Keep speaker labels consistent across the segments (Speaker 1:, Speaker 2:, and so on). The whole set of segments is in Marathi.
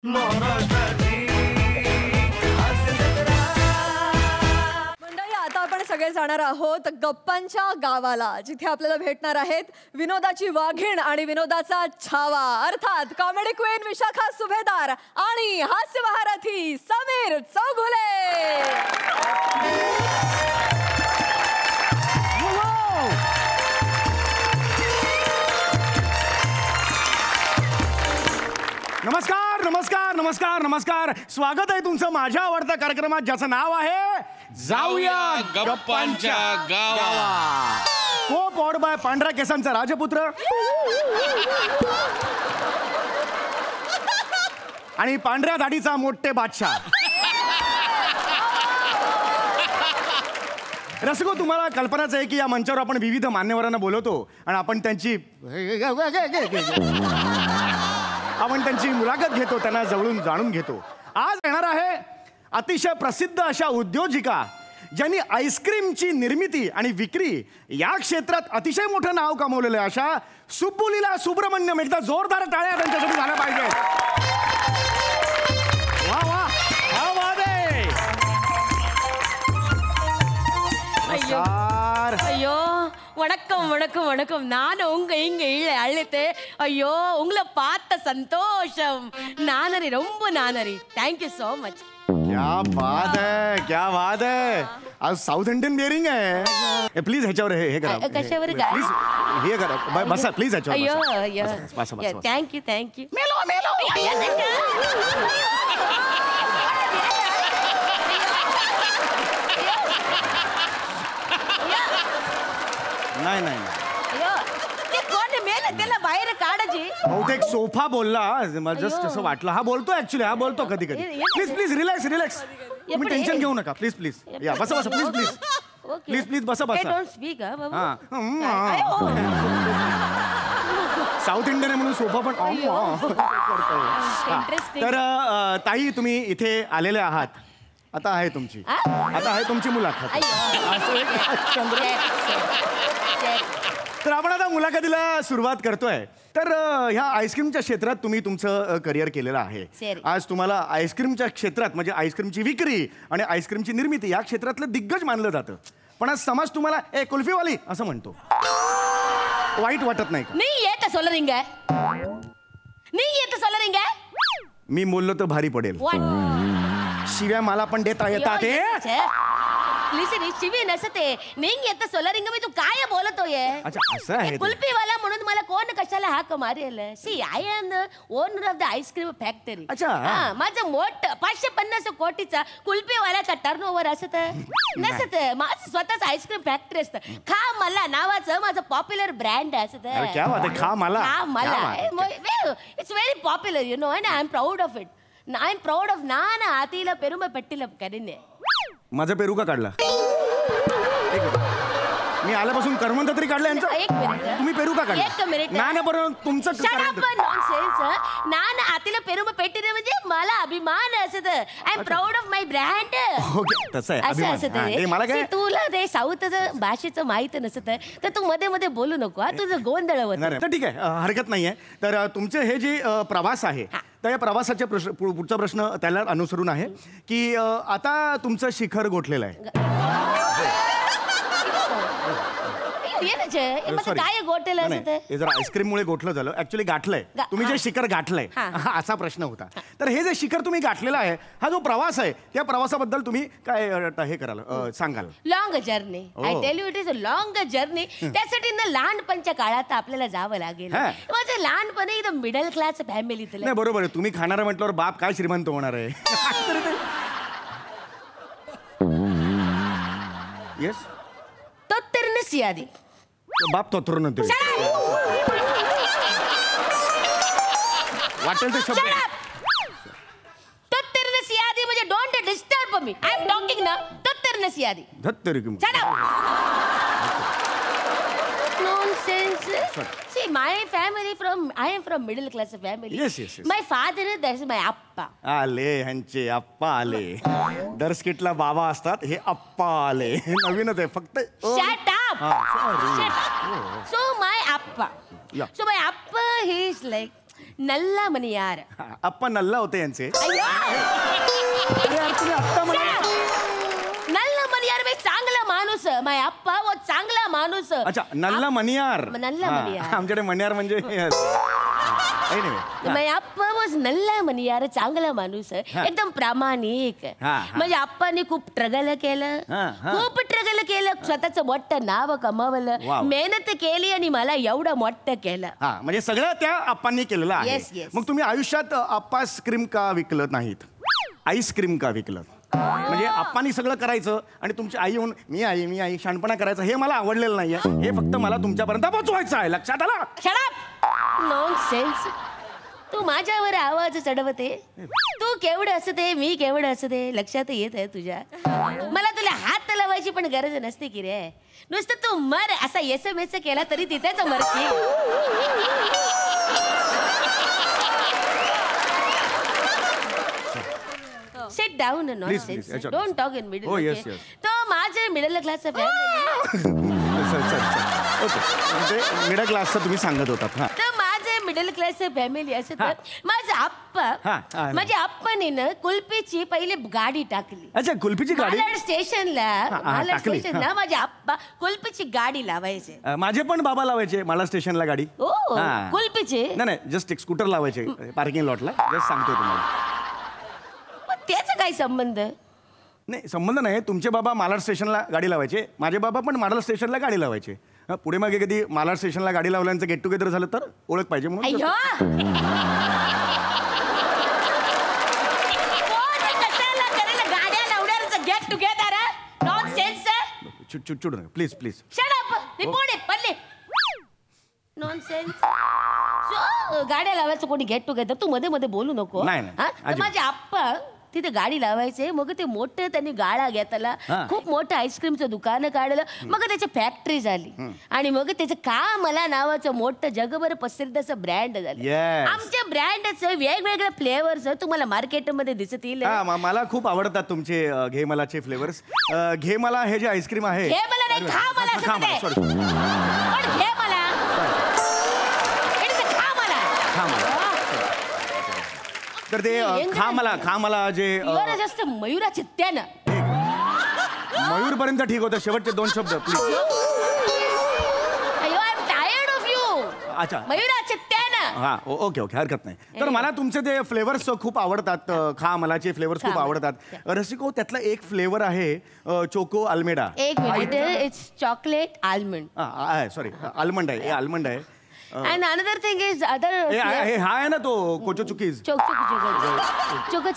Speaker 1: मंडळी, आता आपण सगळे जाणार आहोत गप्पांच्या गावाला, जिथे आपल्याला भेटणार आहेत विनोदाची वाघीण आणि विनोदाचा छावा, अर्थात कॉमेडी क्वीन विशाखा सुभेदार आणि हास्य महारथी समीर चौगुले.
Speaker 2: नमस्कार नमस्कार नमस्कार नमस्कार. स्वागत आहे तुमचं माझ्या आवडत्या कार्यक्रमात, ज्याचं नाव आहे जाऊया
Speaker 3: गप्पांच्या गावात.
Speaker 2: को पॉड बाय पांढऱ्या केसांचा राजपुत्र आणि पांढऱ्या दाढीचा मोठे बादशाह. रसिको, तुम्हाला कल्पनाच आहे की या मंचावर आपण विविध मान्यवरांना बोलवतो आणि आपण त्यांची मुलाखत घेतो, त्यांना जवळून जाणून घेतो. आज येणार आहे अतिशय प्रसिद्ध अशा उद्योजिका, ज्यांनी आईस्क्रीमची निर्मिती आणि विक्री या क्षेत्रात अतिशय मोठं नाव कमवलेलं आहे, अशा सुब्बुलीला सुब्रमण्यम. एकदा जोरदार टाळ्या त्यांच्यासाठी झाल्या पाहिजे. वा वा वा वा दे. नमस्कार.
Speaker 4: ஐயோ வணக்கம் வணக்கம் வணக்கம். நான் இங்க அழைத்தேன். ஐயோ உங்களை பார்த்த சந்தோஷம். நானரி ரொம்ப நானரி. Thank you so much.
Speaker 2: क्या बात है, क्या बात है. आज साऊथ इंडियन बिअरिंग आहे. प्लीज ह्याच्यावर हे करा.
Speaker 4: कशावर
Speaker 2: प्लीज हे करा. बसा प्लीज ह्याच्यावर.
Speaker 4: अय्यो अय्यो.
Speaker 2: बसा बसा.
Speaker 4: Thank you.
Speaker 2: मेलो मेलो. नाही नाही
Speaker 4: त्याला बाहेर काढायची.
Speaker 2: बहुतेक सोफा बोलला, मला जस्ट असं वाटलं. हा बोलतो ऍक्च्युली, हा बोलतो कधी कधी. Please please relax relax. तुम्ही टेन्शन घेऊ नका. प्लीज प्लीज या बसा बसा. प्लीज प्लीज प्लीज प्लीज बसा बसा.
Speaker 4: डोंट स्पीक बाबा.
Speaker 2: साऊथ इंडियन आहे म्हणून सोफा पण तर ताई, तुम्ही इथे आलेले आहात. आता आहे तुमची मुलाखत. तर आपण आता मुलाखतीला सुरुवात करतोय. तर ह्या आईस्क्रीमच्या क्षेत्रात तुम्ही तुमचं करिअर केलेलं आहे. आज तुम्हाला आईस्क्रीमच्या क्षेत्रात म्हणजे आईस्क्रीमची विक्री आणि आईस्क्रीमची निर्मिती या क्षेत्रातलं दिग्गज मानलं जातं. पण आज समाज तुम्हाला ए कुल्फीवाली असं म्हणतो. वाईट वाटत नाही का? मी बोललो तर भारी पडेल. शिव्या मला पण देता येतात.
Speaker 4: शिवी नसते. नहीं येत सोलरिंग मी. तू काय बोलतोय?
Speaker 2: अच्छा असं आहे.
Speaker 4: कुल्फीवाला म्हणून मला कोण कशाला हाक मारेल? See I am the owner of the ice cream factory.
Speaker 2: अच्छा.
Speaker 4: माझं मोठ 550 कोटीचा कुल्फीवाल्याचा टर्नओव्हर असत नसत. माझं स्वतःच आईस्क्रीम फॅक्टरी असतं. खा मला नावाचं माझं पॉप्युलर ब्रँड असत.
Speaker 2: क्या बात आहे. खा मला.
Speaker 4: It's very popular you know and I am proud of it. I am proud of नाना आतीला पेरुंब पेट्टीला करीने.
Speaker 2: माझा पेरू का काढला? मी आल्यापासून करमंत तरी काढलं यांचं.
Speaker 4: एक मिनिट.
Speaker 2: तुम्ही पेरू का काढला?
Speaker 4: एक मिनिट.
Speaker 2: नाही बरोबर तुमचं.
Speaker 4: नाना आतीला पेरुंब पेट्टीने म्हणजे मला अभिमान असत. I am proud of my brand.
Speaker 2: Okay तसं आहे.
Speaker 4: असं
Speaker 2: मला काय
Speaker 4: तुला ते साऊथचं भाषेचं माहित नसत तर तू मध्ये मध्ये बोलू नको. तुझं गोंधळ होत.
Speaker 2: तर ठीक आहे, हरकत नाहीये. तर तुमचे हे जे प्रवास आहे तर या प्रवासाचे पुढचा प्रश्न त्याला अनुसरून आहे की आता तुमचं शिखर गोठलेलं आहे.
Speaker 4: काय गोठलेलं
Speaker 2: हे जर आईस्क्रीममुळे गोठलं झालं, ऍक्च्युली गाठलंय. तुम्ही जे शिखर गाठलंय असा प्रश्न होता. तर हे जे शिखर तुम्ही गाठलेला आहे, हा जो प्रवास आहे, त्या प्रवासाबद्दल तुम्ही काय हे कराल सांगाल?
Speaker 4: Long journey. I tell you it is a long journey. त्यासाठी ना लहानपणच्या काळात आपल्याला जावं लागेल. माझं लहानपणी एकदम मिडल क्लास फॅमिलीतलं.
Speaker 2: नाही बरोबर आहे. तुम्ही खाणारा म्हटल्यावर बाप काय श्रीमंत होणार आहे. येस
Speaker 4: तो तर नसी आधी
Speaker 2: बाप तोत्र नंतर वाटेल ते शब्द.
Speaker 4: तत्तरनसी आधी म्हणजे don't disturb me. I am talking ना. तत्तरनसी आधी.
Speaker 2: धत्तरी
Speaker 4: nonsense. See, my family I am from middle class family.
Speaker 2: Yes.
Speaker 4: My father, that is my appa.
Speaker 2: आले ह्यांचे अप्पा आले. दर स्किटला बाबा असतात, हे अप्पा आले. नवीनच आहे फक्त.
Speaker 4: Shut up. Shut up. So my appa.
Speaker 2: Yeah.
Speaker 4: So my appa, he is like नल्ला मनियार.
Speaker 2: आप्पा नल्ला होते यांचे.
Speaker 4: अय्यो!
Speaker 2: अरे यार, तुम्ही आत्ता मला
Speaker 4: नल्ला मनियार म्हणजे चांगला माणूस. माय आप्पा वो चांगला माणूस.
Speaker 2: अच्छा नल्ला मनियार.
Speaker 4: नल्ला मनियार.
Speaker 2: आमच्याकडे मनियार म्हणजे
Speaker 4: माय आप्पा वॉज नल्ला मनियार, चांगला माणूस, एकदम प्रामाणिक. म्हणजे आप्पाने खूप ट्रगल केलं, खूप ट्रगल केलं, स्वतःचं मोठं नाव कमावलं, मेहनत केली आणि मला एवढं मोठं केलं.
Speaker 2: म्हणजे सगळं त्या आप्पांनी केलेलं आहे. मग तुम्ही आयुष्यात आप्पास्क्रीम का विकलं नाहीत, आईस्क्रीम का विकलं? म्हणजे आप्पांनी सगळं करायचं आणि तुमची आई होऊन मी आई शानपणा करायचं, हे मला आवडलेलं नाहीये. हे फक्त मला तुमच्यापर्यंत पोहोचवायचं आहे. लक्षात आलं?
Speaker 4: Shut up! नॉनसेन्स. तू माझ्यावर आवाज चढवते. तू केवढं असते, मी केवढं असते, लक्षात येत आहे तुझ्या? मला तुला हात लावायची पण गरज नसते की रे. नुसतं तू मर असा SMS केला तरी तिथेच मरती. Sit down, nonsense. Don't talk in middle.
Speaker 2: Oh, yes.
Speaker 4: तो माझे मिडल क्लास फॅमिली.
Speaker 2: मिडल क्लासचं तुम्ही सांगत होतात.
Speaker 4: तर माझे मिडल क्लास फॅमिली असं तर माझ्या आप्पाने ना कुल्फीची पहिले गाडी टाकली.
Speaker 2: अच्छा, कुल्फीची गाडी
Speaker 4: स्टेशनला माझे आप्पा कुल्फीची गाडी लावायचे.
Speaker 2: माझे पण बाबा लावायचे मला स्टेशनला गाडी.
Speaker 4: कुल्फीची
Speaker 2: नाही, जस्ट एक स्कूटर लावायचे पार्किंग लॉटला. जस्ट सांगतो तुम्हाला.
Speaker 4: त्याचा काय संबंध?
Speaker 2: नाही, संबंध नाही. तुमचे बाबा मालाड स्टेशनला गाडी लावायचे, माझे बाबा पण मालाड स्टेशनला गाडी लावायचे. पुढे मागे कधी मालाड स्टेशनला गाडी लावल्याचं गेट टुगेदर झालं तर ओळख पाहिजे म्हणून.
Speaker 4: Get together nonsense.
Speaker 2: चिडचिड please please.
Speaker 4: Shut up. Report पल्ले नॉनसेन्स. गाड्या लावायचं कोणी गेट टुगेदर. तू मध्ये मध्ये बोलू नको. माझे आप्पा तिथे गाडी लावायचे. मग ते मोठं त्यांनी गाळा घेतला, खूप मोठं आईस्क्रीमचं दुकान काढलं. मग त्याची फॅक्टरी झाली आणि मग त्याचं का मला नावाचं मोठं जगभर प्रसिद्ध असं ब्रँड झालं. आमच्या ब्रँडचं वेगवेगळ्या फ्लेवर्स तुम्हाला मार्केटमध्ये दिसतील.
Speaker 2: मला खूप आवडतात तुमचे घे मलाचे फ्लेवर्स. घे मला हे जे आईस्क्रीम आहे,
Speaker 4: घे मला नाही, खा मला. घे मला, खा मला.
Speaker 2: तर ते खा मला जे
Speaker 4: जास्त मयुरा चित्त्यानं.
Speaker 2: मयूर पर्यंत ठीक होतं, शेवटचे 2 शब्द please.
Speaker 4: I am tired of you.
Speaker 2: अच्छा,
Speaker 4: मयुरा चित्त्यानं.
Speaker 2: ओके हरकत नाही. तर मला तुमचे ते फ्लेवर्स खूप आवडतात. खा मलाचे फ्लेवर्स खूप आवडतात. रसिको, त्यातला एक फ्लेवर आहे चोको अल्मेडा.
Speaker 4: एक minute, it's chocolate almond.
Speaker 2: Sorry, almond आहे. आल्मंड आहे.
Speaker 4: And another thing is other.
Speaker 2: हा आहे ना तो कोचो चुकीज.
Speaker 4: Choco cookies.
Speaker 2: Choco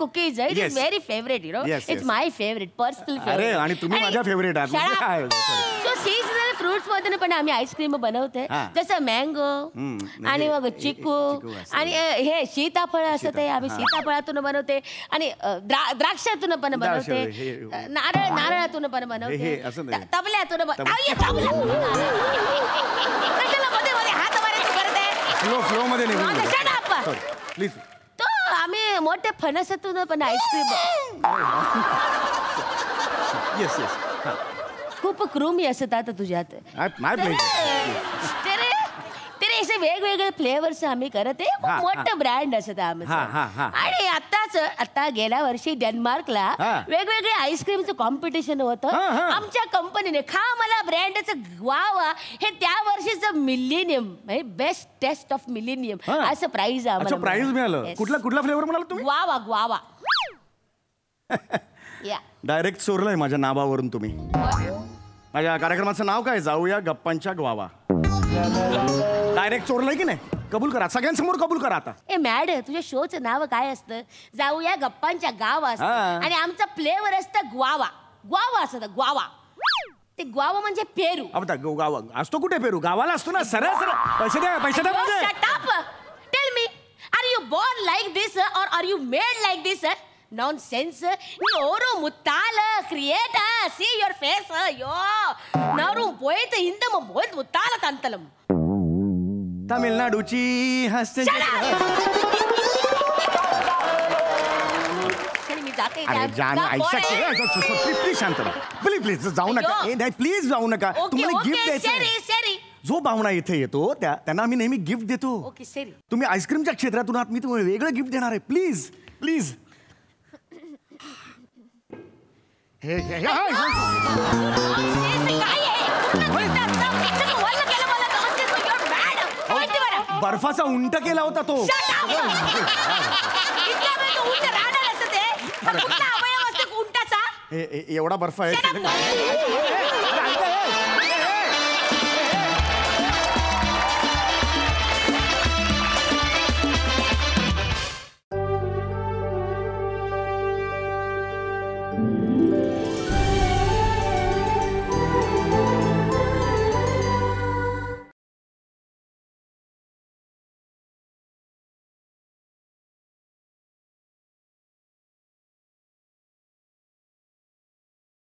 Speaker 4: cookies. It is very favorite, you know. It's my favorite, personal favorite.
Speaker 2: अरे, आणि तुम्ही माझ्या फेवरेट आहात.
Speaker 4: So seasonal fruits मध्ये पण आम्ही आईस्क्रीम बनवते. जसं मँगो आणि मग चिकू आणि हे सीताफळ असं ते आम्ही सीताफळातून बनवते आणि द्राक्षातून पण बनवते, नारळातून पण बनवते, तबल्यातून.
Speaker 2: फ्लो मध्ये प्लीज.
Speaker 4: तो आम्ही मोठे फणसातून पण आईस्क्रीम.
Speaker 2: येस.
Speaker 4: खूप क्रूमी असतात तुझ्यात. तेरे असे वेगवेगळे फ्लेवर्स आम्ही करते. मोठं ब्रँड असत आमचं. आणि आता गेल्या वर्षी डेन्मार्कला वेगवेगळे आईस्क्रीमचं कॉम्पिटिशन होतं. आमच्या कंपनीने खा मला ब्रँडचं ग्वावा हे त्या वर्षीचं millennium best taste of millennium असं प्राइज
Speaker 2: मिळालं. कुठला फ्लेवर म्हणाला तुम्ही?
Speaker 4: ग्वावा.
Speaker 2: डायरेक्ट चोरलंय माझ्या नावावरून तुम्ही. माझ्या कार्यक्रमाचं नाव काय? जाऊया गप्पांच्या ग्वावा. डायरेक्ट चोरलंय की नाही? कबूल करा, सगळ्यांसमोर कबूल करा आता.
Speaker 4: मॅड, तुझ्या शोचं नाव काय असतं? जाऊया गप्पांच्या गावा असतं आणि आमचा फ्लेवर असतं ग्वावा असतं. ग्वावा ते ग्वावा म्हणजे पेरू.
Speaker 2: गावा असतो कुठे? पेरू गावाला असतो ना. सरळ पैसे द्या.
Speaker 4: Tell me, are you born like this or are you made like this? Nonsense. Yoru muttala create. See your face. Yo. Naru poet hindam poet muttala tantalam.
Speaker 2: तामिळनाडूची हसते. प्लीज शांत. प्लीज जाऊ नका. प्लीज जाऊ नका. तुम्हाला गिफ्ट द्यायचं. जो पाहुणा इथे येतो त्यांना आम्ही नेहमी गिफ्ट देतो.
Speaker 4: ओके सरी.
Speaker 2: तुम्ही आईस्क्रीमच्या क्षेत्रातून आहात, मी तुम्हाला वेगळं गिफ्ट देणार आहे. Please please. बर्फाचा उंट केला होता तो. एवढा बर्फ आहे.